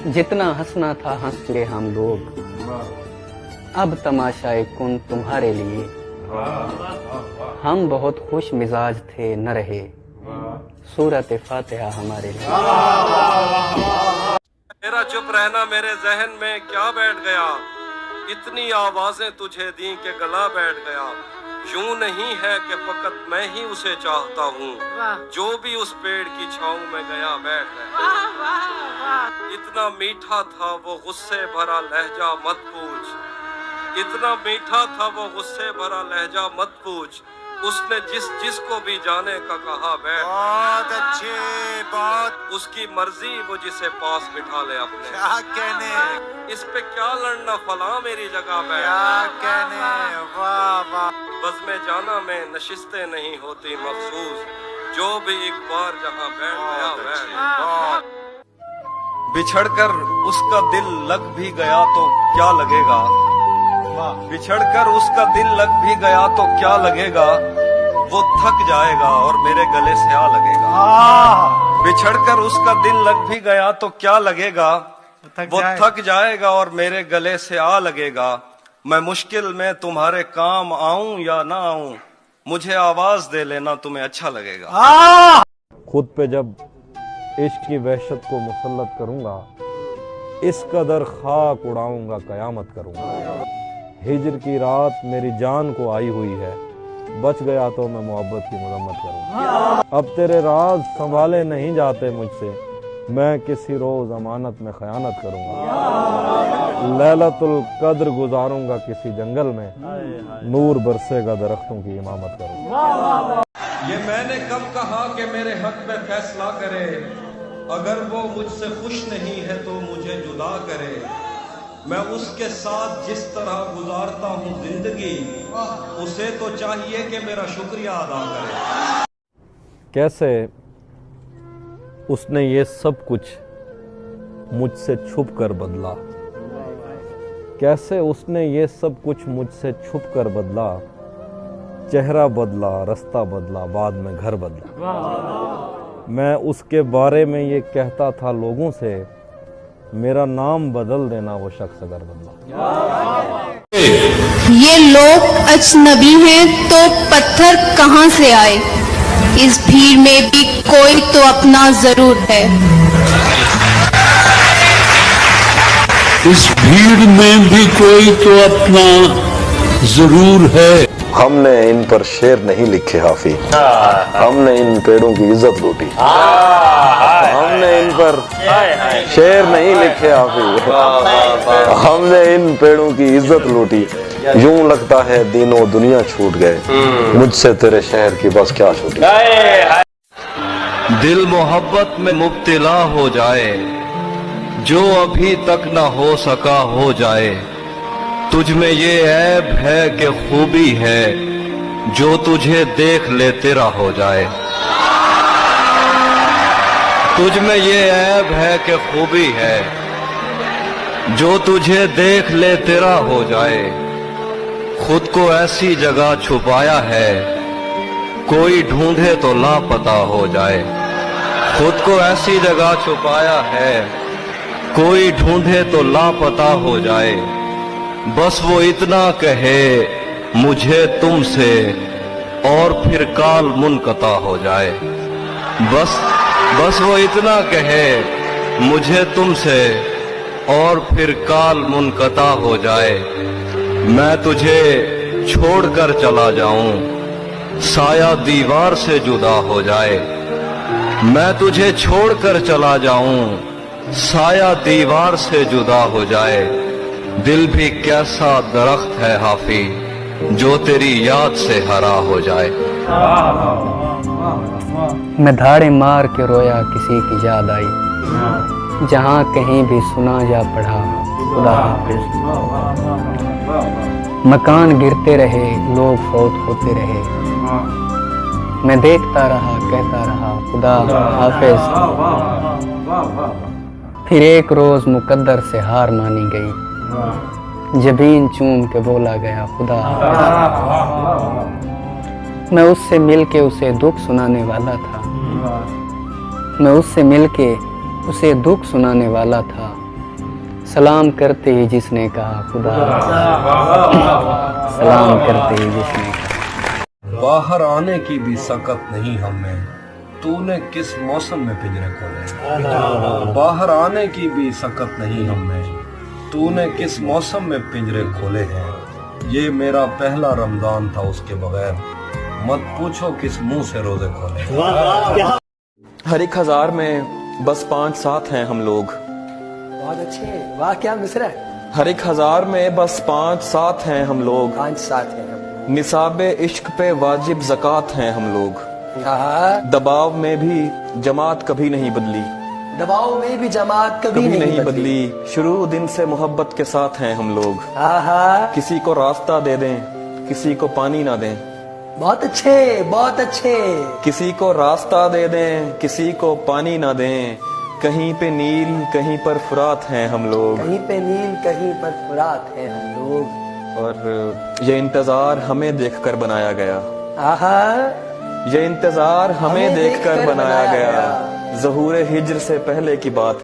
जितना हंसना था हंस ले हम लोग, अब तमाशाए कुन तुम्हारे लिए। हम बहुत खुश मिजाज थे न रहे, सूरत फातिहा हमारे लिए। मेरा चुप रहना मेरे जहन में क्या बैठ गया, इतनी आवाजें तुझे दी के गला बैठ गया। यूं नहीं है कि फकत मैं ही उसे चाहता हूँ, जो भी उस पेड़ की छाँव में गया बैठ गया। इतना मीठा था वो गुस्से भरा लहजा मत पूछ, इतना मीठा था वो गुस्से भरा लहजा मत पूछ। उसने जिसको भी जाने का कहा बैठ। बहुत अच्छे, बहुत उसकी मर्जी वो जिसे पास बिठा ले अपने। क्या कहने, इस पे क्या लड़ना फला मेरी जगह बैठ। क्या कहने, वाह वाह। बज़ में जाना में नशिस्तें नहीं होती मखसूस, जो भी एक बार जहाँ बैठ गया बैठ। बिछड़कर उसका दिल लग भी गया तो क्या लगेगा, बिछड़कर उसका दिल लग भी गया तो क्या लगेगा। वो थक जाएगा और मेरे गले से आ लगेगा। बिछड़कर उसका दिल लग भी गया तो क्या लगेगा, वो थक जाएगा और मेरे गले से आ लगेगा। मैं मुश्किल में तुम्हारे काम आऊं या ना आऊं, मुझे आवाज दे लेना तुम्हें अच्छा लगेगा। खुद पे जब इश्क की वहशत को मुसल्लत करूंगा, इस कदर खाक उड़ाऊंगा कयामत करूंगा। हिजर की रात मेरी जान को आई हुई है, बच गया तो मैं मोहब्बत की मजम्मत करूंगा। अब तेरे राज संभाले नहीं जाते मुझसे, मैं किसी रोज अमानत में खयानत करूंगा। लैलतुल कद्र गुजारूंगा किसी जंगल में, नूर बरसेगा दरख्तों की इमामत करूंगा। ये मैंने कब कहा कि मेरे हक में फैसला करे, अगर वो मुझसे खुश नहीं है तो मुझे जुदा करे। मैं उसके साथ जिस तरह गुजारता हूँ जिंदगी, उसे तो चाहिए कि मेरा शुक्रिया अदा करे। कैसे उसने ये सब कुछ मुझसे छुप कर बदला, कैसे उसने ये सब कुछ मुझसे छुप कर बदला। चेहरा बदला, रास्ता बदला, बाद में घर बदला। मैं उसके बारे में ये कहता था लोगों से, मेरा नाम बदल देना वो शख्स अगर बदला। ये लोग अजनबी हैं तो पत्थर कहाँ से आए, इस भीड़ में भी कोई तो अपना जरूर है। इस भीड़ में भी कोई तो अपना जरूर है। हमने इन पर शेर नहीं लिखे हाफी, हमने इन पेड़ों की इज्जत लूटी। हमने इन पर शेर नहीं लिखे हाफी, हमने इन पेड़ों की इज्जत लूटी। यूं लगता है दिनों दुनिया छूट गए, मुझसे तेरे शहर की बस क्या छूटी। दिल मोहब्बत में मुब्तला हो जाए, जो अभी तक न हो सका हो जाए। तुझ में ये ऐब है कि खूबी है, जो तुझे देख ले तेरा हो जाए। तुझ में ये ऐब है कि खूबी है, जो तुझे देख ले तेरा हो जाए। खुद को ऐसी जगह छुपाया है, कोई ढूंढे तो लापता हो जाए। खुद को ऐसी जगह छुपाया है, कोई ढूंढे तो लापता हो जाए। बस वो इतना कहे मुझे तुमसे, और फिर काल मुनक़ता हो जाए। बस वो इतना कहे मुझे तुमसे, और फिर काल मुनक़ता हो जाए। मैं तुझे छोड़कर चला जाऊं, साया दीवार से जुदा हो जाए। मैं तुझे छोड़कर चला जाऊं, साया दीवार से जुदा हो जाए। दिल भी कैसा दरख्त है हाफी, जो तेरी याद से हरा हो जाए। मैं धाड़े मार के रोया किसी की याद आई, जहाँ कहीं भी सुना या पढ़ा खुदा हाफिज। मकान गिरते रहे, लोग फौत होते रहे, मैं देखता रहा कहता रहा खुदा हाफिज। फिर एक रोज मुकद्दर से हार मानी गई, जबीन चूम के बोला गया खुदा हाफिज। मैं उससे मिलके उसे दुख सुनाने वाला था, मैं उससे मिलके उसे दुख सुनाने वाला था। सलाम करते ही जिसने कहा खुदा, सलाम करते ही जिसने कहा। बाहर आने की भी सकत नहीं हमें, तूने किस मौसम में पिंजरे खोले। बाहर आने की भी सकत नहीं हमें, तूने किस मौसम में पिंजरे खोले हैं। ये मेरा पहला रमजान था उसके बगैर, मत पूछो किस मुंह से रोजे खोले। हर एक हजार में बस 5-7 हैं हम लोग। बहुत अच्छे, वाह क्या मिसरा है। हर एक हजार में बस 5-7 हैं हम लोग। 5-7 हैं हम। निसाबे इश्क पे वाजिब ज़कात हैं हम लोग। हाँ, दबाव में भी जमात कभी नहीं बदली, दबाव में भी जमात कभी कभी नहीं बदली। शुरू दिन से मोहब्बत के साथ हैं हम लोग। हाँ, किसी को रास्ता दे दें, किसी को पानी ना दें। बहुत अच्छे, बहुत अच्छे। किसी को रास्ता दे दें, किसी को पानी ना दें। कहीं पे नील कहीं पर फुरात हैं हम लोग। कहीं पे नील कहीं पर फुरात है हम लोग। और ये इंतजार हमें देखकर बनाया गया। आहा, ये इंतजार हमें देखकर बनाया गया। ज़हूर हिज्र से पहले की बात